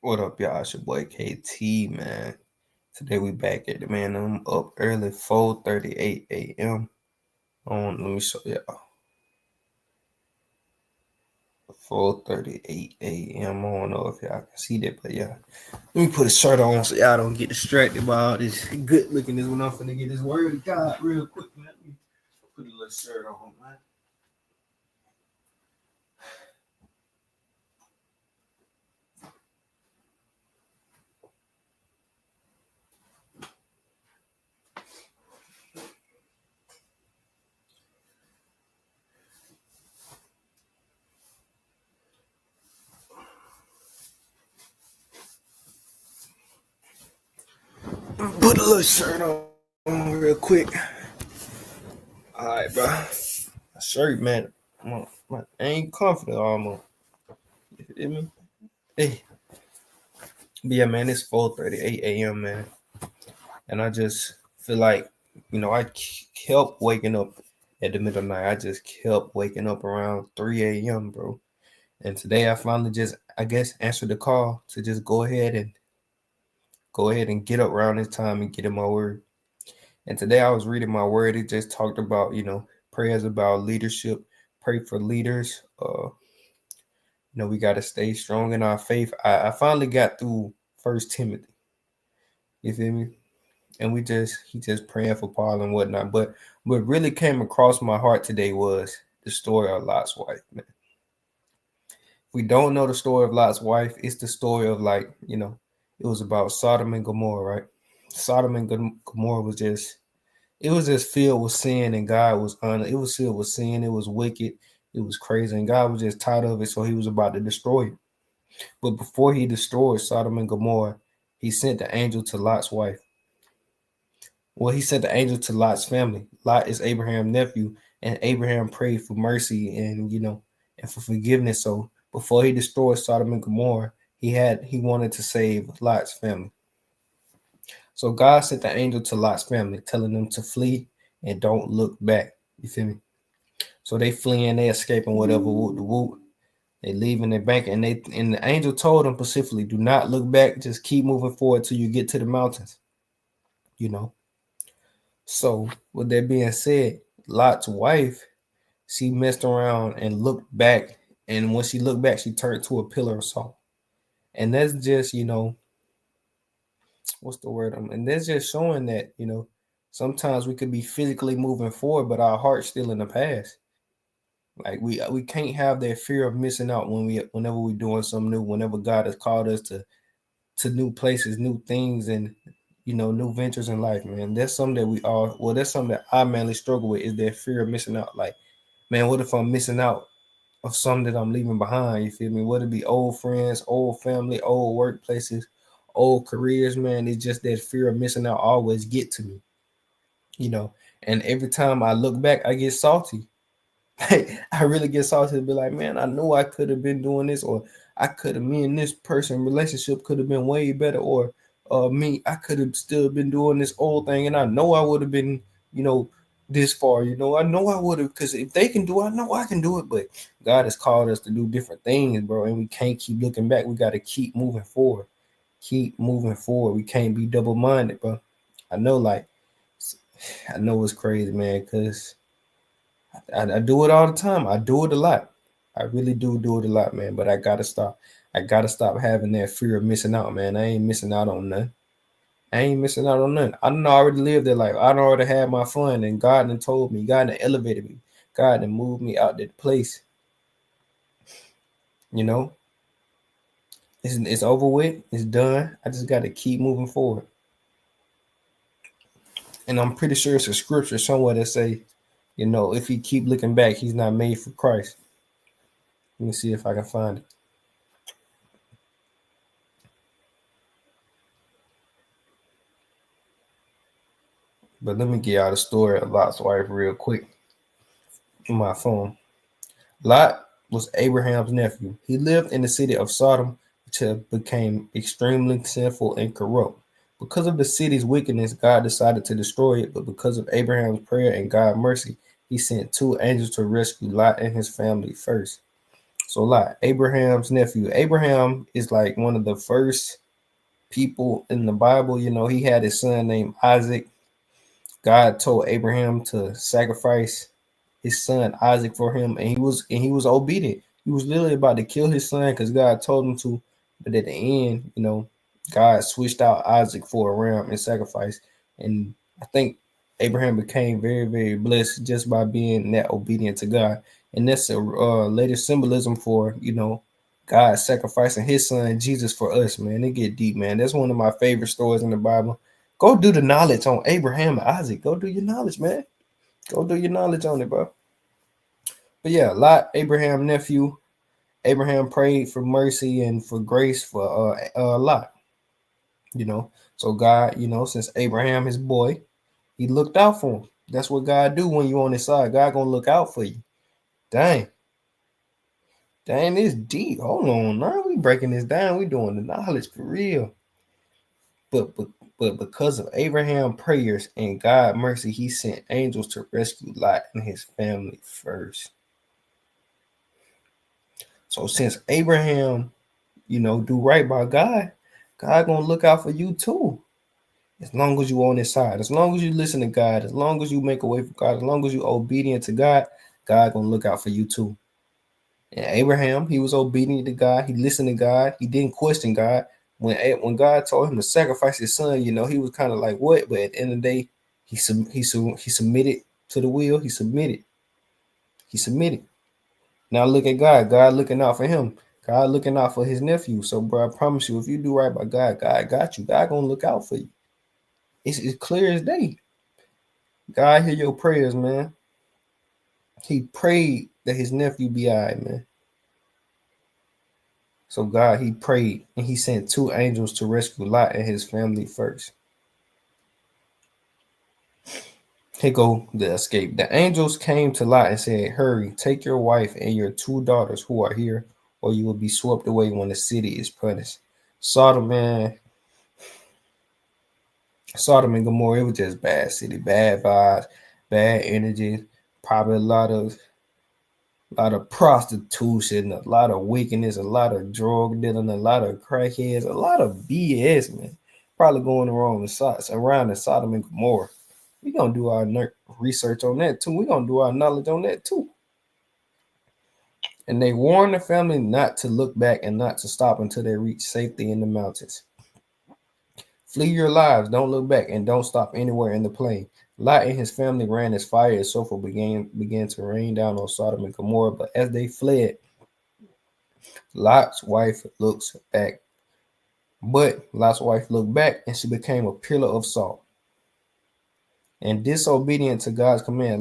What up, y'all? It's your boy KT, man. Today we back at the man. I'm up early, 4:38 a.m. Let me show y'all. 4:38 a.m. I don't know if y'all can see that, but yeah. Let me put a shirt on so y'all don't get distracted by all this good looking this when I'm finna get this word of God real quick, man. Let me put a little shirt on, man. Put a little shirt on real quick. Alright, bro. My shirt, man. I ain't confident almost. You feel me? Hey. But yeah, man, it's 4:38 a.m., man. And I just feel like, I kept waking up at the middle of the night. I just kept waking up around 3 a.m., bro. And today I finally just, I guess, answered the call to just go ahead and get up around this time and get in my word. And today I was reading my word. It just talked about, prayers about leadership, pray for leaders. We got to stay strong in our faith. I finally got through First Timothy. You feel me? And he just praying for Paul and whatnot. But what really came across my heart today was the story of Lot's wife, man. If we don't know the story of Lot's wife, it's the story of it was about Sodom and Gomorrah, right? Sodom and Gomorrah it was just filled with sin, and God was it was filled with sin. It was wicked. It was crazy, and God was just tired of it, so He was about to destroy it. But before He destroyed Sodom and Gomorrah, He sent the angel to Lot's wife. Well, He sent the angel to Lot's family. Lot is Abraham's nephew, and Abraham prayed for mercy and for forgiveness. So before He destroyed Sodom and Gomorrah, he wanted to save Lot's family. So God sent the angel to Lot's family, telling them to flee and don't look back. You feel me? So they fleeing, they escaping whatever whoop the whoop. They leaving their bank, and the angel told them specifically, do not look back, just keep moving forward till you get to the mountains. You know. So with that being said, Lot's wife, she messed around and looked back, and when she looked back, she turned to a pillar of salt. And that's just, what's the word? And that's just showing that, sometimes we could be physically moving forward, but our heart's still in the past. Like we can't have that fear of missing out whenever we're doing something new, whenever God has called us to new places, new things, and new ventures in life, man. That's something that that's something that I mainly struggle with, is that fear of missing out. Like, man, what if I'm missing out of something that I'm leaving behind? You feel me? Whether it be old friends, old family, old workplaces, old careers, man. It's just that fear of missing out always get to me, you know. And every time I look back, I get salty. I really get salty to be like, man, I know I could have been doing this, or me and this person relationship could have been way better, or I could have still been doing this old thing, and I know I would have been, this far. I know I would have, because if they can do it, I know I can do it. But God has called us to do different things, bro, and we can't keep looking back. We got to keep moving forward. Keep moving forward. We can't be double minded, bro. I know, I know it's crazy, man, because I do it all the time. I do it a lot. I really do it a lot, man. But I gotta stop. I gotta stop having that fear of missing out, man. I ain't missing out on nothing. I ain't missing out on nothing. I done already lived that life. I done already had my fun, and God done told me. God done elevated me. God done moved me out that place. You know, it's over with. It's done. I just gotta keep moving forward. And I'm pretty sure it's a scripture somewhere that say, if he keep looking back, he's not made for Christ. Let me see if I can find it. But let me get out a story of Lot's wife real quick on my phone. Lot was Abraham's nephew. He lived in the city of Sodom, which became extremely sinful and corrupt. Because of the city's wickedness, God decided to destroy it, but because of Abraham's prayer and God's mercy, he sent two angels to rescue Lot and his family first. So Lot, Abraham's nephew. Abraham is like one of the first people in the Bible. He had his son named Isaac. God told Abraham to sacrifice his son Isaac for him, and he was obedient. He was literally about to kill his son because God told him to. But at the end, God switched out Isaac for a ram and sacrifice. And I think Abraham became very, very blessed just by being that obedient to God. And that's a later symbolism for God sacrificing his son Jesus for us, man. It get deep, man. That's one of my favorite stories in the Bible. Go do the knowledge on Abraham and Isaac. Go do your knowledge, man. Go do your knowledge on it, bro. But yeah, Lot, Abraham nephew. Abraham prayed for mercy and for grace for Lot. So God, since Abraham his boy, he looked out for him. That's what God do when you on his side. God gonna look out for you. Dang, dang, this deep. Hold on, now we breaking this down. We doing the knowledge for real. But because of Abraham prayers and God mercy, he sent angels to rescue Lot and his family first. So since Abraham, do right by God, God gonna look out for you too. As long as you on his side, as long as you listen to God, as long as you make a way for God, as long as you obedient to God, God gonna look out for you too. And Abraham, he was obedient to God. He listened to God. He didn't question God. When God told him to sacrifice his son, he was kind of like, what? But at the end of the day, he submitted to the will. He submitted. He submitted. Now look at God. God looking out for him. God looking out for his nephew. So, bro, I promise you, if you do right by God, God got you. God gonna look out for you. It's clear as day. God hear your prayers, man. He prayed that his nephew be all right, man. So God, he prayed and he sent two angels to rescue Lot and his family first. Here go the escape. The angels came to Lot and said, hurry, take your wife and your two daughters who are here, or you will be swept away when the city is punished. Sodom, man. Sodom and Gomorrah, it was just bad city, bad vibes, bad energy, probably a lot of prostitution, a lot of wickedness, a lot of drug dealing, a lot of crackheads, a lot of BS, man. Probably going around the Sodom and Gomorrah. We're gonna do our research on that too. We're gonna do our knowledge on that too. And they warned the family not to look back and not to stop until they reach safety in the mountains. Flee your lives, don't look back, and don't stop anywhere in the plain. Lot and his family ran as fire and sulfur began to rain down on Sodom and Gomorrah. But as they fled, Lot's wife looks back. But Lot's wife looked back and she became a pillar of salt. And disobedient to God's command,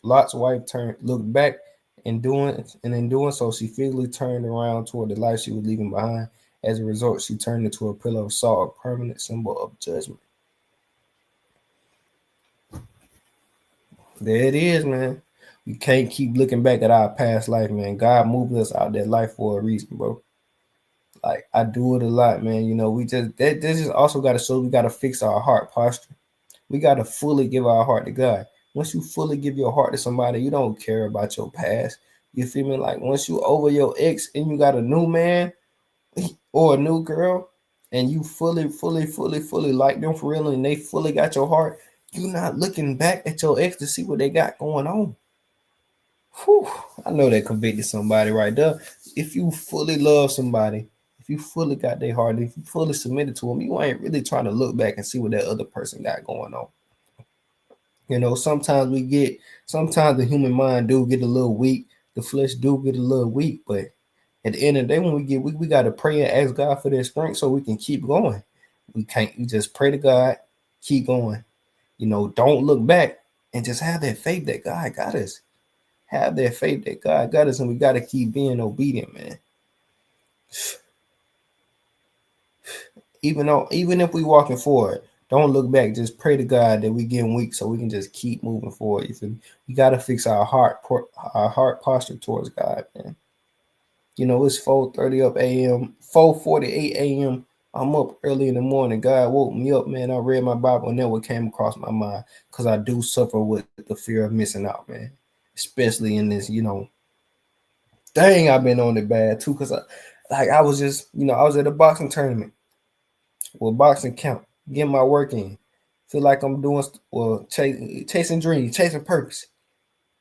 Lot's wife looked back and in doing so, she physically turned around toward the life she was leaving behind. As a result, she turned into a pillar of salt, a permanent symbol of judgment. There it is, man. We can't keep looking back at our past life, man. God moved us out that life for a reason, bro. Like I do it a lot, man. We just this is also got to show we got to fix our heart posture. We got to fully give our heart to God. Once you fully give your heart to somebody, you don't care about your past. You feel me? Like once you over your ex and you got a new man or a new girl, and you fully like them for real, and they fully got your heart, you're not looking back at your ex to see what they got going on. Whew, I know that convicted somebody right there. If you fully love somebody, if you fully got their heart, if you fully submitted to them, you ain't really trying to look back and see what that other person got going on. Sometimes the human mind do get a little weak, the flesh do get a little weak, but at the end of the day, when we get weak, we got to pray and ask God for their strength so we can keep going. We just pray to God, keep going. Don't look back and just have that faith that God got us. Have that faith that God got us, and we got to keep being obedient, man. Even if we walking forward, don't look back. Just pray to God that we getting weak so we can just keep moving forward. We got to fix our heart posture towards God, man. It's 4:30 up a.m. 4:48 a.m. I'm up early in the morning. God woke me up, man. I read my Bible and then what came across my mind because I do suffer with the fear of missing out, man. Especially in this, Dang, I've been on it bad too, cause I was just, I was at a boxing tournament, with boxing camp, getting my work in. Feel like I'm doing chasing dreams, chasing purpose.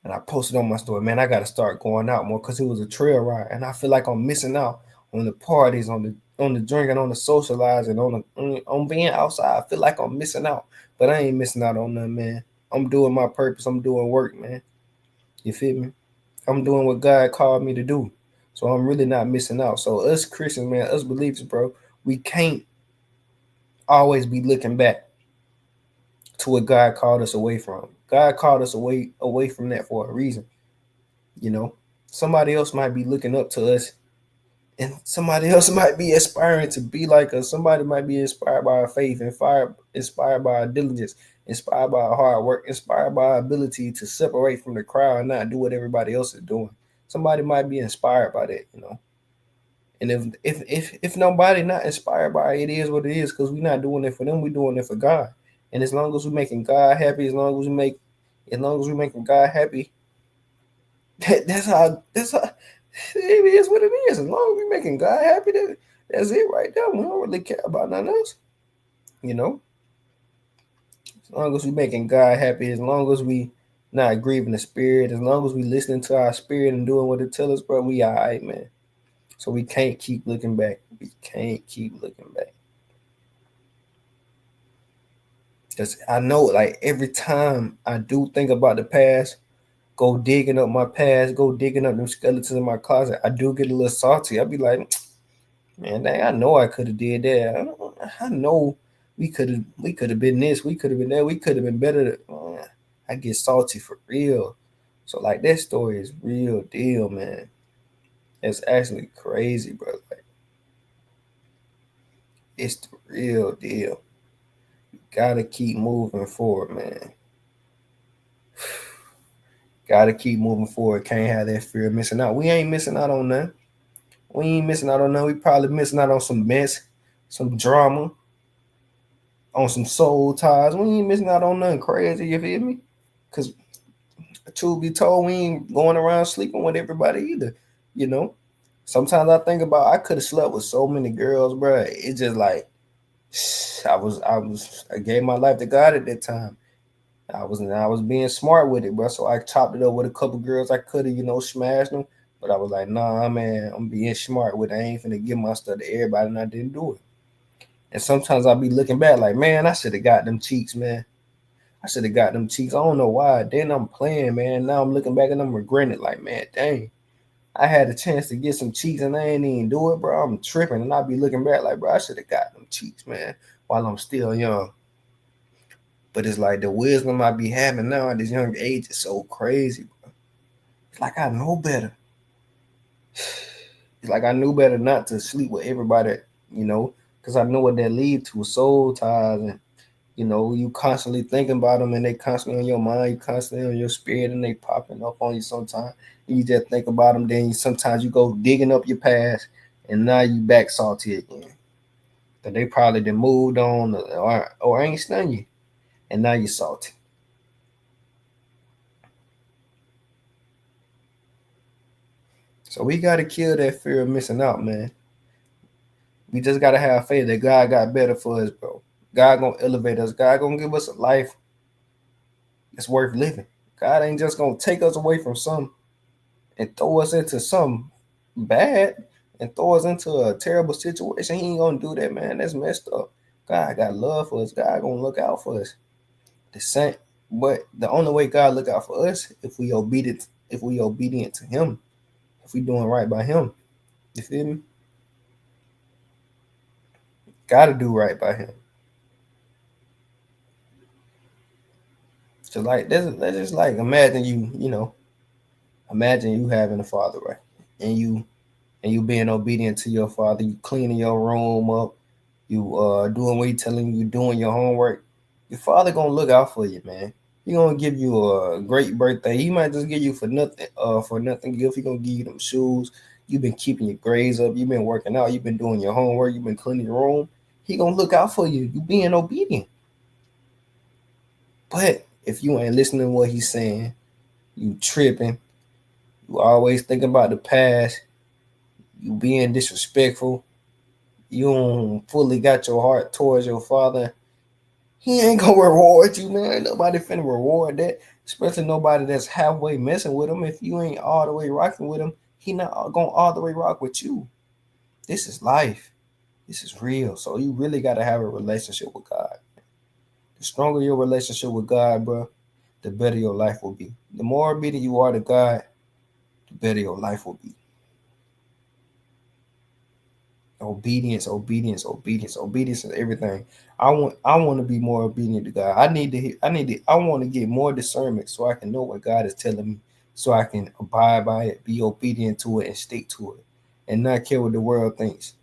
And I posted on my story, man, I gotta start going out more because it was a trail ride, and I feel like I'm missing out on the parties, on the drinking, on the socializing, on being outside. I feel like I'm missing out, but I ain't missing out on nothing, man. I'm doing my purpose. I'm doing work, man. You feel me? I'm doing what God called me to do, so I'm really not missing out. So us Christians, man, us believers, bro, we can't always be looking back to what God called us away from. God called us away from that for a reason. You know, somebody else might be looking up to us, and somebody else might be aspiring to be like us. Somebody might be inspired by our faith, inspired by our diligence, inspired by our hard work, inspired by our ability to separate from the crowd and not do what everybody else is doing. Somebody might be inspired by that. And if nobody not inspired by it, it is what it is, because we're not doing it for them, we're doing it for God. And as long as we're making God happy, as long as we're making God happy, that's how it is what it is. As long as we're making God happy, that's it right there. We don't really care about nothing else. You know, as long as we're making God happy, as long as we not grieving the spirit, as long as we listening to our spirit and doing what it tell us, bro, we all right, man. So we can't keep looking back. We can't keep looking back. Because I know, like, every time I do think about the past, go digging up my past, go digging up them skeletons in my closet, I do get a little salty. I be like, man, dang, I know I could have did that. I know we could have been this, we could have been that, we could have been better. I get salty for real. So like that story is real deal, man. It's actually crazy, bro. Like it's the real deal. Gotta keep moving forward, man. Gotta keep moving forward. Can't have that fear of missing out. We ain't missing out on nothing. We ain't missing out on nothing. We probably missing out on some mess, some drama, on some soul ties. We ain't missing out on nothing crazy, you feel me? Cause truth be told, we ain't going around sleeping with everybody either. You know? Sometimes I think about I could have slept with so many girls, bro. It's just like I gave my life to God at that time. I was being smart with it, bro. So I chopped it up with a couple girls. I could have, smashed them, but I was like, nah, man, I'm being smart with it. I ain't finna give my stuff to everybody, and I didn't do it. And sometimes I'll be looking back like, man, I should have got them cheeks, man. I should have got them cheeks. I don't know why. Then I'm playing, man. Now I'm looking back and I'm regretting it. Like, man, dang, I had a chance to get some cheeks and I ain't even do it, bro. I'm tripping, and I'll be looking back like, bro, I should have got them cheeks, man, while I'm still young. But it's like the wisdom I be having now at this young age is so crazy, bro. It's like I know better. It's like I knew better not to sleep with everybody, because I know what that lead to, soul ties, and you constantly thinking about them, and they constantly on your mind, you constantly on your spirit, and they popping up on you sometimes. You just think about them, then sometimes you go digging up your past, and now you back salty again. Cause they probably done moved on or ain't stunned you, and now you salty. So we gotta kill that fear of missing out, man. We just gotta have faith that God got better for us, bro. God gonna elevate us. God gonna give us a life that's worth living. God ain't just gonna take us away from some and throw us into some bad and throw us into a terrible situation. He ain't gonna do that, man. That's messed up. God got love for us. God gonna look out for us. The same, but the only way God look out for us if we obedient to Him, if we doing right by Him. You feel me? Gotta do right by Him. So like that's just like imagine you having a father, right? And you being obedient to your father, you cleaning your room up, you doing what he telling you, doing your homework. Your father gonna look out for you, man. He gonna give you a great birthday. He might just give you for nothing gift. He gonna give you them shoes. You've been keeping your grades up. You've been working out. You've been doing your homework. You've been cleaning your room. He gonna look out for you. You being obedient. But if you ain't listening to what he's saying, you tripping. You always thinking about the past. You being disrespectful. You don't fully got your heart towards your father. He ain't gonna reward you, man. Nobody finna reward that. Especially nobody that's halfway messing with him. If you ain't all the way rocking with him, he not gonna all the way rock with you. This is life. This is real. So you really gotta have a relationship with God. The stronger your relationship with God, bro, the better your life will be. The more obedient you are to God, the better your life will be. Obedience, obedience, obedience, obedience is everything. I want to be more obedient to God. I want to get more discernment so I can know what God is telling me, so I can abide by it, be obedient to it, and stick to it, and not care what the world thinks,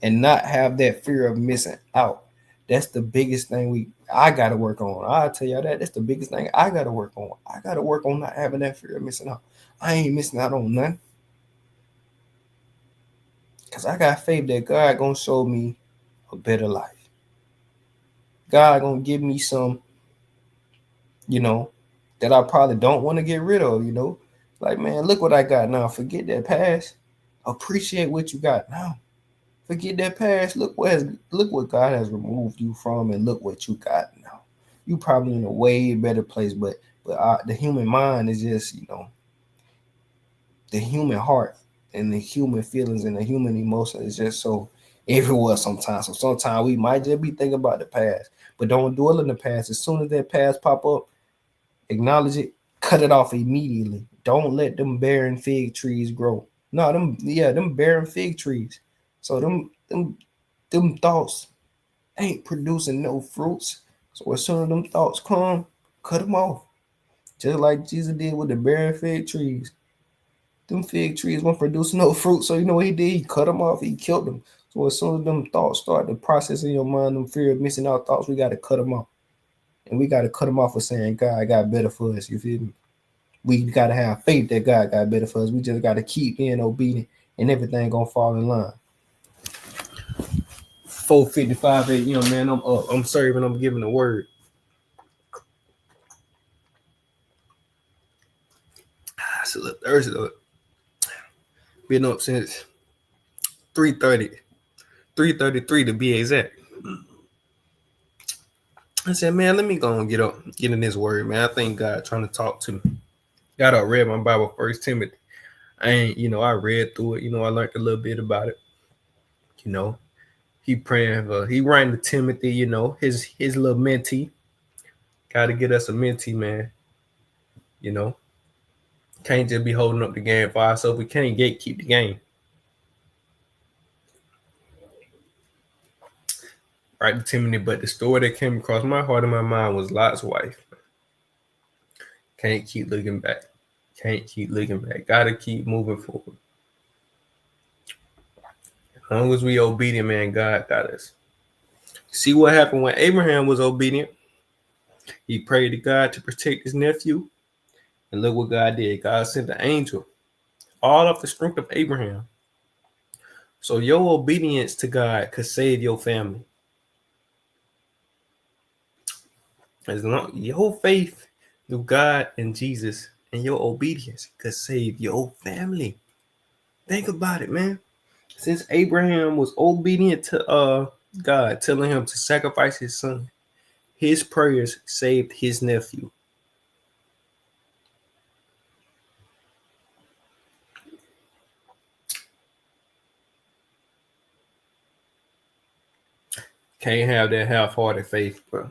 and not have that fear of missing out. That's the biggest thing I gotta work on. I'll tell y'all that. That's the biggest thing I gotta work on. I gotta work on not having that fear of missing out. I ain't missing out on nothing. Cause I got faith that God gonna show me a better life. God gonna give me some, you know, that I probably don't want to get rid of, Like, man, look what I got now. Forget that past. Appreciate what you got now. Forget that past. Look what God has removed you from, and look what you got now. You probably in a way better place, but the human mind is just, the human heart and the human feelings and the human emotion is just so everywhere sometimes. So sometimes we might just be thinking about the past, but don't dwell in the past. As soon as that past pop up, acknowledge it, cut it off immediately. Don't let them barren fig trees grow. No, them barren fig trees. So them thoughts ain't producing no fruits. So as soon as them thoughts come, cut them off. Just like Jesus did with the barren fig trees. Them fig trees won't produce no fruit. So you know what he did? He cut them off. He killed them. So as soon as them thoughts start the process in your mind, them fear of missing out thoughts, we got to cut them off. And we got to cut them off with saying, God got better for us. You feel me? We got to have faith that God got better for us. We just got to keep being obedient, and everything going to fall in line. 4:55 a.m., man. I'm up. I'm serving. I'm giving the word. It's a little thirsty though. Been up since 3:30, 3:33 to be exact. I said, man, let me go and get in this word, man. I think God trying to talk to me. Got up, read my Bible, First Timothy. I read through it. I learned a little bit about it. He praying he writing to Timothy. His little mentee. Got to get us a mentee, man. Can't just be holding up the game for ourselves. We can't gatekeep the game. Right to Timothy, but the story that came across my heart and my mind was Lot's wife. Can't keep looking back. Can't keep looking back. Gotta keep moving forward. As long as we obedient, man, God got us. See what happened when Abraham was obedient? He prayed to God to protect his nephew. And look what God did. God sent the angel. All off the strength of Abraham. So your obedience to God could save your family. As long your faith through God and Jesus and your obedience could save your family. Think about it, man. Since Abraham was obedient to God, telling him to sacrifice his son, his prayers saved his nephew. Can't have that half-hearted faith, bro.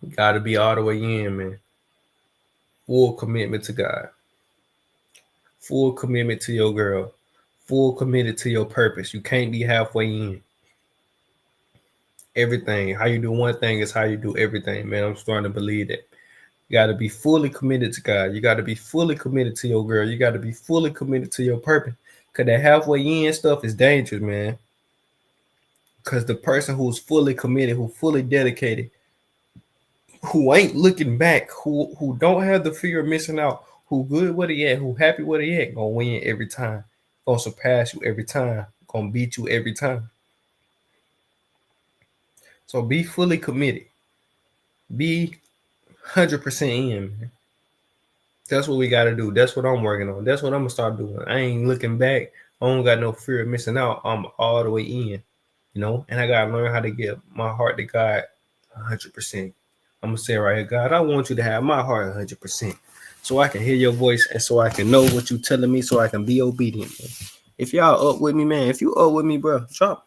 You gotta be all the way in, man. Full commitment to God. Full commitment to your girl. Full committed to your purpose. You can't be halfway in. Everything. How you do one thing is how you do everything, man. I'm starting to believe that. You got to be fully committed to God. You got to be fully committed to your girl. You got to be fully committed to your purpose. Because that halfway in stuff is dangerous, man. Because the person who's fully committed, who fully dedicated, who ain't looking back, who don't have the fear of missing out, who good where they at, who happy where they at, gonna win every time. Gonna surpass you every time. Gonna beat you every time. So be fully committed. Be 100% in, man. That's what we got to do. That's what I'm working on. That's what I'm gonna start doing. I ain't looking back. I don't got no fear of missing out. I'm all the way in, and I gotta learn how to give my heart to God 100%. I'm gonna say right here, God, I want you to have my heart 100%, so I can hear your voice and so I can know what you telling me, so I can be obedient. Man. If y'all up with me, man, if you up with me, bro, drop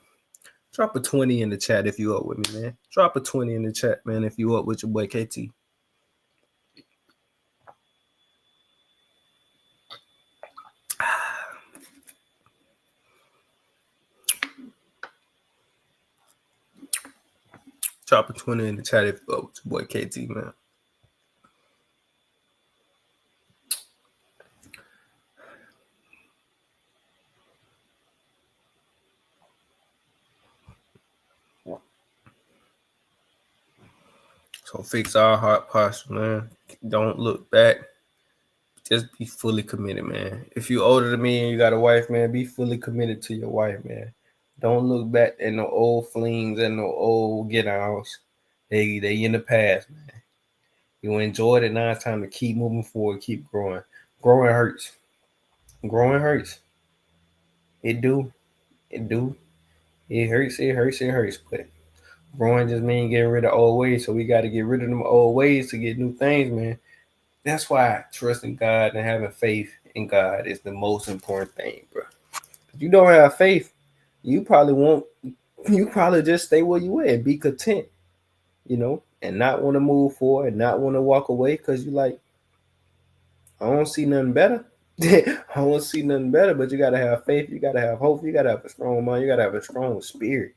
a 20 in the chat if you up with me, man. Drop a 20 in the chat, man, if you up with your boy KT. Drop a 20 in the chat if you up with your boy KT, man. So fix our heart posture, man. Don't look back. Just be fully committed, man. If you older than me and you got a wife, man, be fully committed to your wife, man. Don't look back at no old flings and no old get outs. They in the past, man. You enjoyed it. Now it's time to keep moving forward, keep growing. Growing hurts. Growing hurts. It do. It do. It hurts. It hurts. It hurts. But growing just means getting rid of old ways. So we got to get rid of them old ways to get new things, man. That's why trusting God and having faith in God is the most important thing, bro. If you don't have faith, you probably won't. You probably just stay where you at and be content, and not want to move forward and not want to walk away because you like, I don't see nothing better. I don't see nothing better. But you gotta have faith. You gotta have hope. You gotta have a strong mind. You gotta have a strong spirit.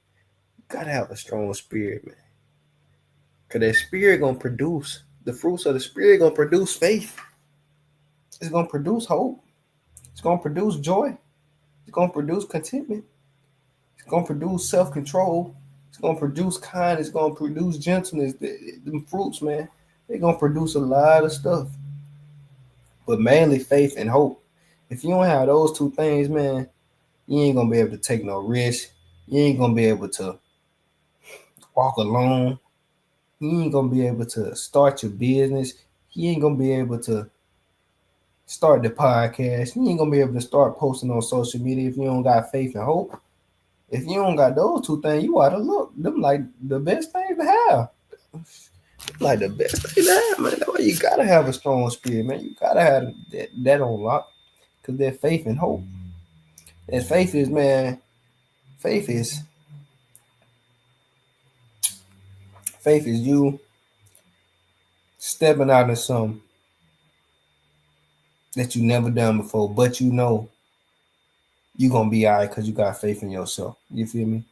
You gotta have a strong spirit, man. Cause that spirit gonna produce the fruits of the spirit. Gonna produce faith. It's gonna produce hope. It's gonna produce joy. It's gonna produce contentment. It's gonna produce self-control. It's gonna produce kindness. It's gonna produce gentleness. The fruits, man, they're gonna produce a lot of stuff. But mainly faith and hope. If you don't have those two things, man, you ain't gonna be able to take no risk. You ain't gonna be able to walk alone. You ain't gonna be able to start your business. You ain't gonna be able to start the podcast. You ain't gonna be able to start posting on social media if you don't got faith and hope. If you don't got those two things, you ought to look. Them like the best things to have. Like the best thing to have, man. That's why you gotta have a strong spirit, man. You gotta have that on lock. Cause that faith and hope. That faith is, man, faith is faith is you stepping out in something that you never done before, but you know you gonna be alright because you got faith in yourself. You feel me?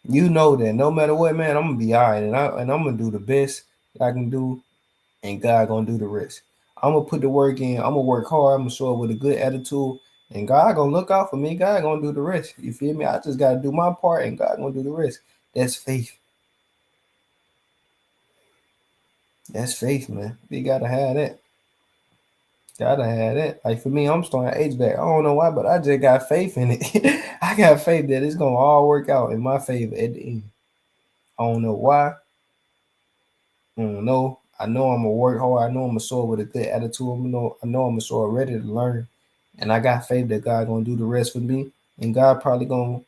You know that no matter what, man, I'm gonna be alright, and I'm gonna do the best I can do, and God gonna do the rest. I'm gonna put the work in. I'm gonna work hard. I'm gonna show up with a good attitude, and God gonna look out for me. God gonna do the rest. You feel me? I just gotta do my part, and God gonna do the rest. That's faith. That's faith, man. You gotta have that. Gotta have that. Like for me, I'm starting HVAC. I don't know why, but I just got faith in it. I got faith that it's gonna all work out in my favor at the end. I don't know why. I don't know. I know I'm gonna work hard. I know I'm gonna show up with a good attitude. I know I'm gonna show up ready to learn. And I got faith that God gonna do the rest for me. And God probably gonna,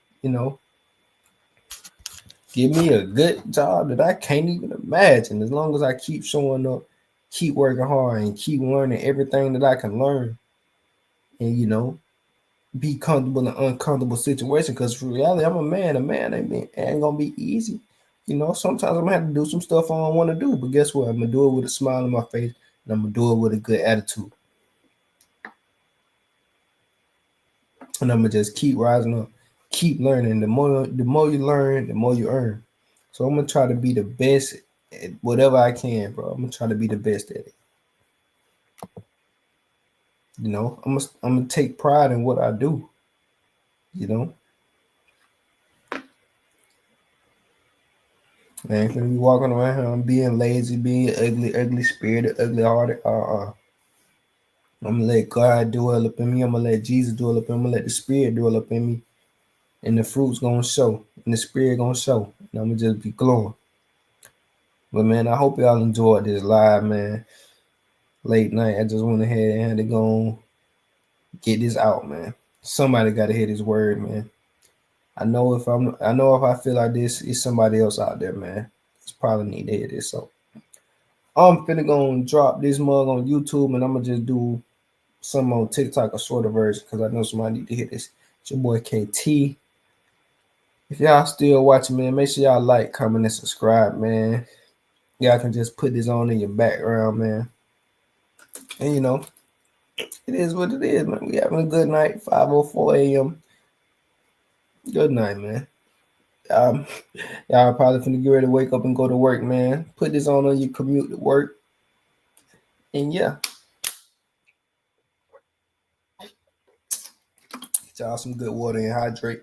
give me a good job that I can't even imagine. As long as I keep showing up, keep working hard, and keep learning everything that I can learn. And be comfortable in uncomfortable situation. Because for reality, I'm a man. A man ain't gonna be easy. Sometimes I'm gonna have to do some stuff I don't want to do. But guess what? I'm gonna do it with a smile on my face, and I'm gonna do it with a good attitude. And I'm gonna just keep rising up, keep learning. The more you learn, the more you earn. So I'm gonna try to be the best at whatever I can, bro. I'm gonna try to be the best at it. I'm gonna take pride in what I do. I ain't gonna be walking around here and being lazy, being ugly spirited, ugly hearted. I'm gonna let God dwell up in me. I'm gonna let Jesus dwell up in me. I'm gonna let the Spirit dwell up in me. And the fruit's gonna show. And the Spirit gonna show. And I'm gonna just be glowing. But man, I hope y'all enjoyed this live, man. late night. I just went ahead and had to go get this out, man. Somebody got to hear this word, man. I know if I feel like this, it's somebody else out there, man. It's probably need to hear this. So I'm finna go drop this mug on YouTube, and I'm gonna just do some on TikTok, a shorter version, because I know somebody need to hear this. It's your boy KT. If y'all still watching, man, make sure y'all like, comment, and subscribe, man. Y'all can just put this on in your background, man. And it is what it is, man. We having a good night. 5:04 a.m. Good night, man. Um, y'all probably finna get ready to wake up and go to work, man. Put this on your commute to work, and yeah, get y'all some good water and hydrate.